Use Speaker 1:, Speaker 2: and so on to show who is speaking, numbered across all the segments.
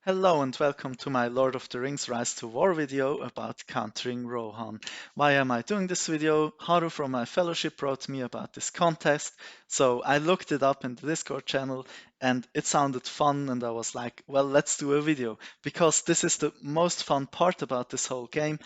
Speaker 1: Hello and welcome to my Lord of the Rings Rise to War video about countering Rohan. Why am I doing this video? Haru from my fellowship wrote me about this contest, so I looked it up in the Discord channel and it sounded fun and I was like, well, let's do a video because this is the most fun part about this whole game.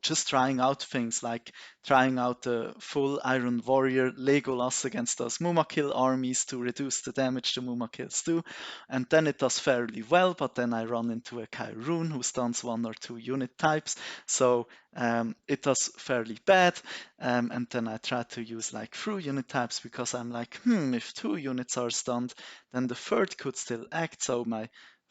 Speaker 1: Just trying out things like trying out the full Iron Warrior Legolas against those Mumakil armies to reduce the damage the Mumakils do, and then it does fairly well, but then I run into a Kyrune who stuns one or two unit types, so it does fairly bad, and then I try to use like through unit types because I'm like, if two units are stunned, then the third could still act,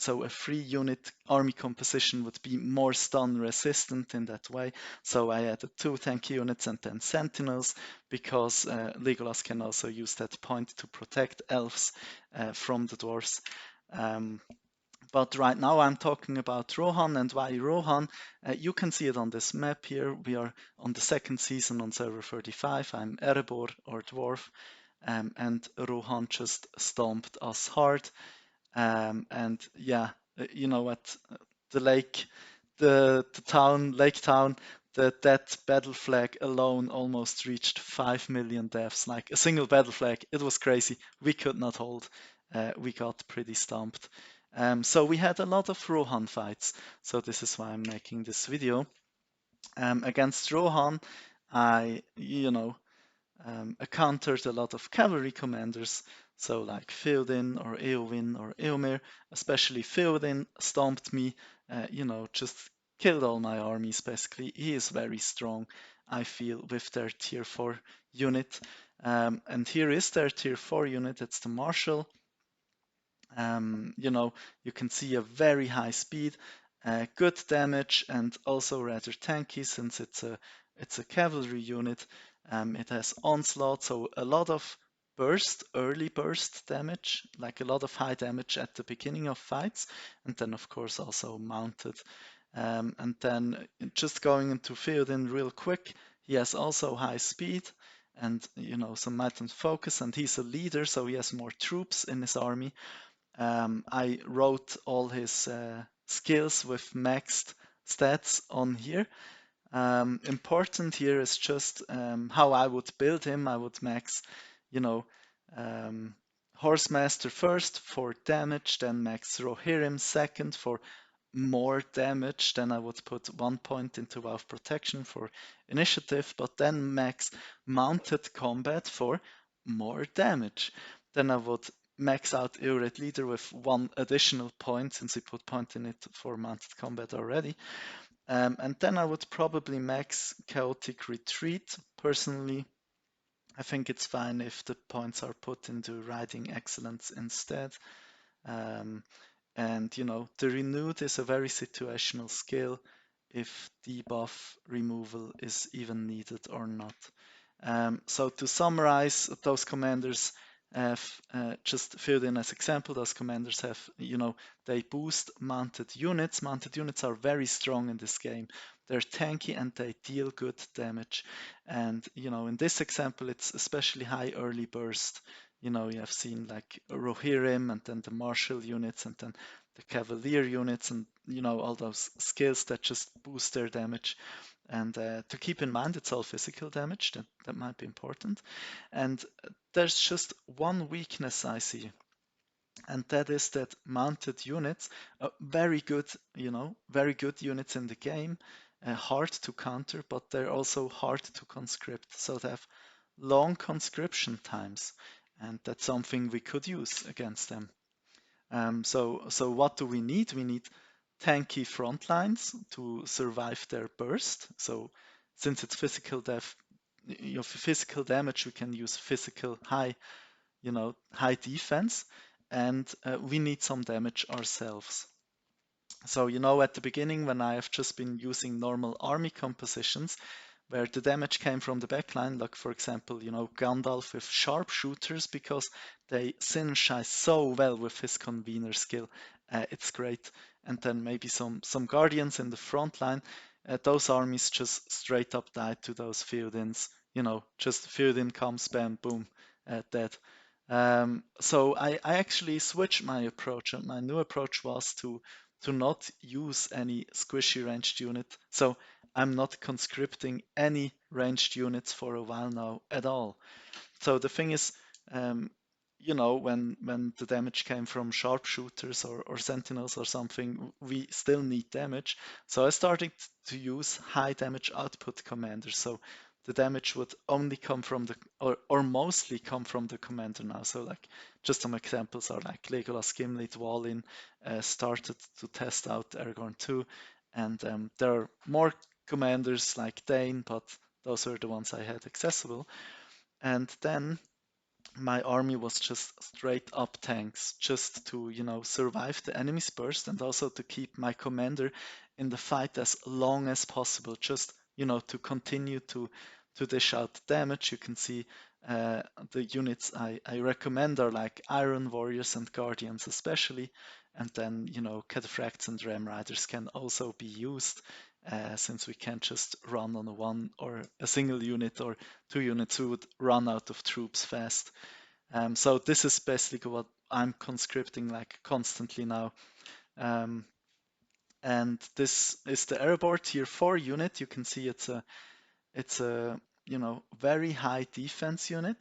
Speaker 1: so a 3 unit army composition would be more stun resistant in that way. So I added 2 tanky units and then sentinels because Legolas can also use that point to protect elves from the dwarves. Um, but right now I'm talking about Rohan and why Rohan. You can see it on this map here. We are on the second season on server 35. I'm Erebor or Dwarf, and Rohan just stomped us hard. And yeah, you know what? The lake, the town, Lake Town, that battle flag alone almost reached 5 million deaths. Like a single battle flag, it was crazy. We could not hold. We got pretty stomped. So we had a lot of Rohan fights. So this is why I'm making this video. Against Rohan, I countered a lot of cavalry commanders, so like Theoden or Eowyn or Eomer, especially Theoden stomped me, just killed all my armies basically. He is very strong, I feel, with their tier 4 unit. And here is their tier 4 unit, it's the Marshal. You can see a very high speed, good damage, and also rather tanky since it's a cavalry unit. It has onslaught, so a lot of early burst damage, like a lot of high damage at the beginning of fights, and then of course also mounted. And then just going into Theoden real quick, he has also high speed and some might and focus, and he's a leader, so he has more troops in his army. I wrote all his skills with maxed stats on here. Important here is just how I would build him. I would max, you know, um, Horsemaster first for damage, then max Rohirrim second for more damage. Then I would put 1 point into Wealth Protection for initiative, but then max Mounted Combat for more damage. Then I would max out Irate Leader with 1 additional point since we put point in it for Mounted Combat already. And then I would probably max Chaotic Retreat. Personally, I think it's fine if the points are put into Riding Excellence instead. Um, and the Renewed is a very situational skill if debuff removal is even needed or not. So to summarize, those commanders have just filled in as example. Those commanders have, they boost mounted units. Mounted units are very strong in this game. They're tanky and they deal good damage. And in this example, it's especially high early burst. You have seen like Rohirrim and then the martial units and then the cavalier units and all those skills that just boost their damage. And to keep in mind, it's all physical damage. That might be important. And there's just one weakness I see, and that is that mounted units are very good units in the game, hard to counter, but they're also hard to conscript. So they have long conscription times, and that's something we could use against them. So what do we need? We need tanky front lines to survive their burst. So since it's physical damage, we can use physical high defense, and we need some damage ourselves. So at the beginning when I have just been using normal army compositions, where the damage came from the backline, like for example, Gandalf with sharpshooters because they synergize so well with his convener skill. It's great. And then maybe some guardians in the front line. Those armies just straight up died to those Theodens. Just Theoden comes, bam, boom, dead. So I actually switched my approach, and my new approach was to not use any squishy ranged unit. So I'm not conscripting any ranged units for a while now at all. So the thing is, um, when the damage came from sharpshooters or sentinels or something, we still need damage. So I started to use high damage output commanders. So the damage would only come from or mostly come from the commander now. So like just some examples are like Legolas, Gimli, Dwalin started to test out Aragorn 2, and there are more commanders like Dane, but those are the ones I had accessible. And then my army was just straight up tanks, just to, survive the enemy's burst and also to keep my commander in the fight as long as possible, just, to continue to dish out damage. You can see the units I recommend are like Iron Warriors and Guardians especially, and then, Cataphracts and Ram Riders can also be used. Since we can't just run on a one or a single unit or two units, we would run out of troops fast. So this is basically what I'm conscripting like constantly now. Um, and this is the Erebor Tier 4 unit. You can see it's a very high defense unit,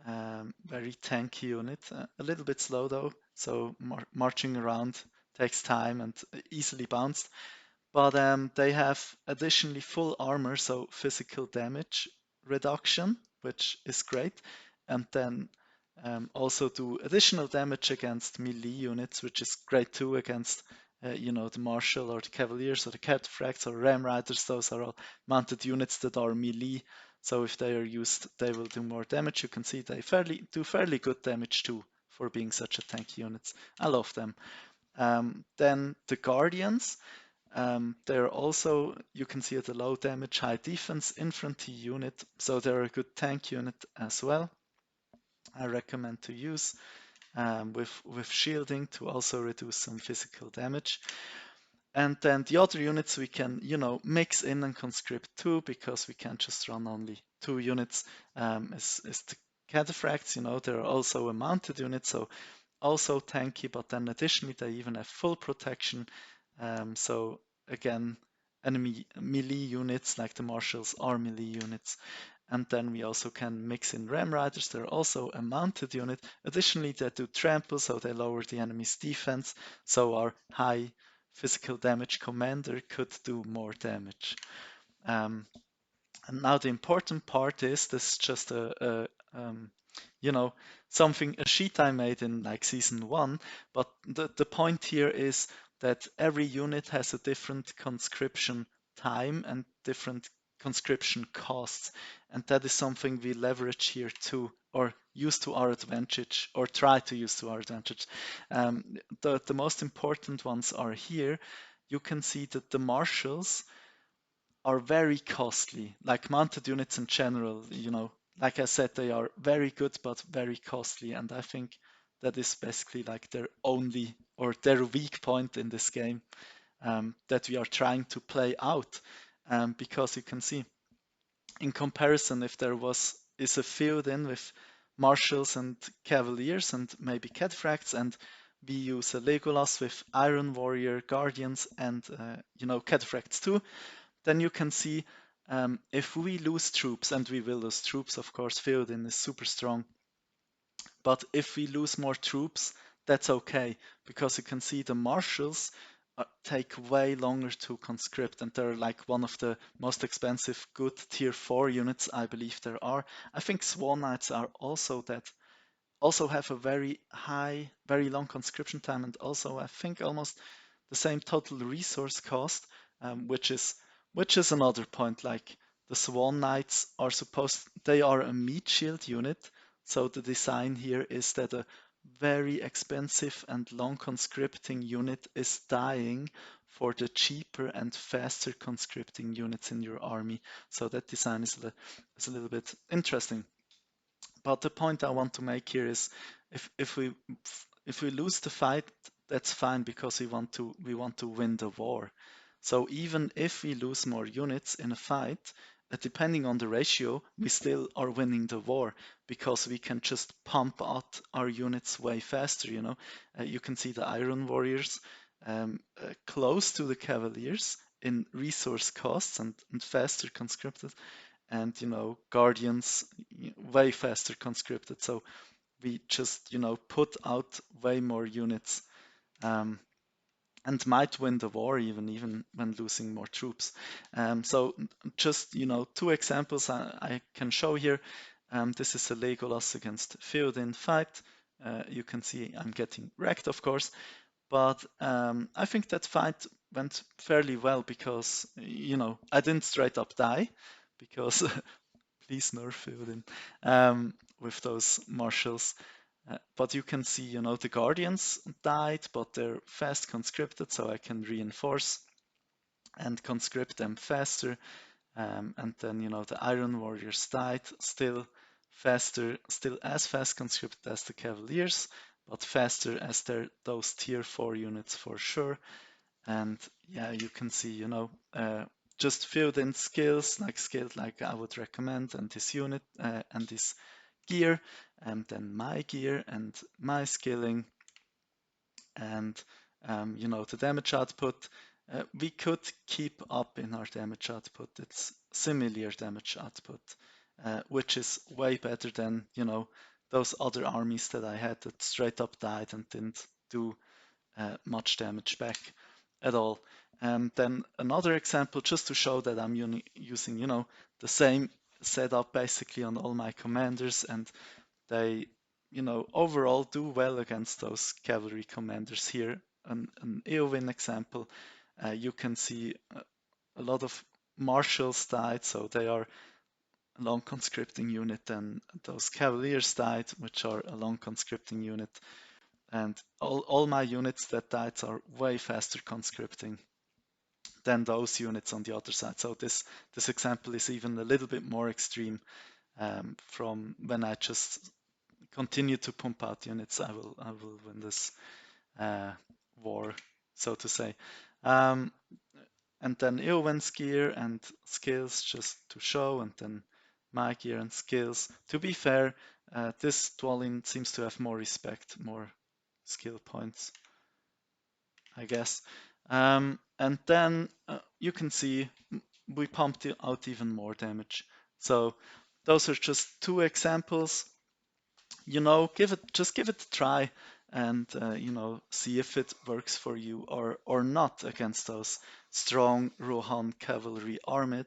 Speaker 1: very tanky unit, a little bit slow though. So marching around takes time and easily bounced. But they have additionally full armor, so physical damage reduction, which is great. And then also do additional damage against melee units, which is great too against, the Marshal or the Cavaliers or the Cataphracts or Ram Riders. Those are all mounted units that are melee. So if they are used, they will do more damage. You can see they do fairly good damage too for being such a tanky units. I love them. Then the Guardians. They're also, you can see at a low damage, high defense infantry unit, so they're a good tank unit as well. I recommend to use with shielding to also reduce some physical damage. And then the other units we can, mix in and conscript too, because we can't just run only two units. Is the Cataphracts, they're also a mounted unit, so also tanky, but then additionally they even have full protection. So again, enemy melee units like the Marshals are melee units. And then we also can mix in Ram Riders. They're also a mounted unit. Additionally, they do trample, so they lower the enemy's defense. So our high physical damage commander could do more damage. And now the important part is this is just you know, a sheet I made in like season one. But the point here is that every unit has a different conscription time and different conscription costs. And that is something we leverage here too, or use to our advantage, or try to use to our advantage. The most important ones are here. You can see that the marshals are very costly, like mounted units in general, like I said, they are very good but very costly, and I think that is basically like their only or their weak point in this game, that we are trying to play out, because you can see in comparison, if there is a Theoden with marshals and cavaliers and maybe cataphracts, and we use a Legolas with Iron Warrior, Guardians, and cataphracts too, then you can see, if we lose troops, and we will lose troops, of course, Theoden is super strong, but if we lose more troops, that's okay, because you can see the marshals take way longer to conscript, and they're like one of the most expensive good tier 4 units I believe there are. I think Swan Knights are also have a very high, very long conscription time, and also I think almost the same total resource cost, which is another point. Like the Swan Knights they are a meat shield unit, so the design here is that a very expensive and long conscripting unit is dying for the cheaper and faster conscripting units in your army. So that design is a little bit interesting. But the point I want to make here is, if we lose the fight, that's fine, because we want to win the war. So even if we lose more units in a fight, depending on the ratio, we still are winning the war because we can just pump out our units way faster. You can see the Iron Warriors close to the Cavaliers in resource costs and faster conscripted, and Guardians way faster conscripted. So we just put out way more units. And might win the war even when losing more troops. So just two examples I can show here. This is a Legolas against Theoden fight. You can see I'm getting wrecked, of course, but I think that fight went fairly well because I didn't straight up die because please nerf Theoden with those marshals. But you can see, the Guardians died, but they're fast conscripted, so I can reinforce and conscript them faster. And then, the Iron Warriors died, still faster, still as fast conscripted as the Cavaliers, but faster as those tier 4 units for sure. And yeah, you can see, just filled in skills like I would recommend, and this unit and this gear, and then my gear and my skilling, and the damage output. We could keep up in our damage output. It's similar damage output, which is way better than those other armies that I had that straight up died and didn't do much damage back at all. Then another example, just to show that I'm using, the same setup basically on all my commanders, and they, overall do well against those cavalry commanders here. An Eowyn example, you can see a lot of marshals died, so they are a long conscripting unit, and those cavaliers died, which are a long conscripting unit. And all my units that died are way faster conscripting than those units on the other side. So this example is even a little bit more extreme from when I just continue to pump out units. I will win this war, so to say. And then Eowyn's gear and skills just to show, and then my gear and skills. To be fair, this Dwalin seems to have more respect, more skill points, I guess. And then you can see we pumped out even more damage. So those are just two examples. Just give it a try, and see if it works for you or not against those strong Rohan Cavalry Armies.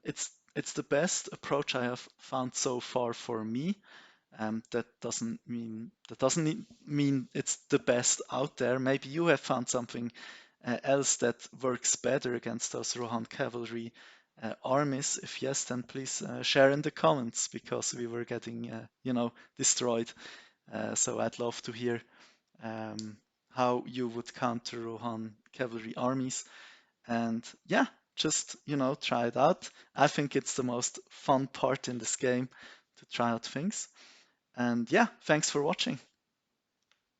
Speaker 1: It's the best approach I have found so far for me. That doesn't mean it's the best out there. Maybe you have found something else that works better against those Rohan Cavalry armies. If yes, then please share in the comments, because we were getting destroyed. So I'd love to hear how you would counter Rohan Cavalry armies. And yeah, just try it out. I think it's the most fun part in this game, to try out things. And yeah, thanks for watching.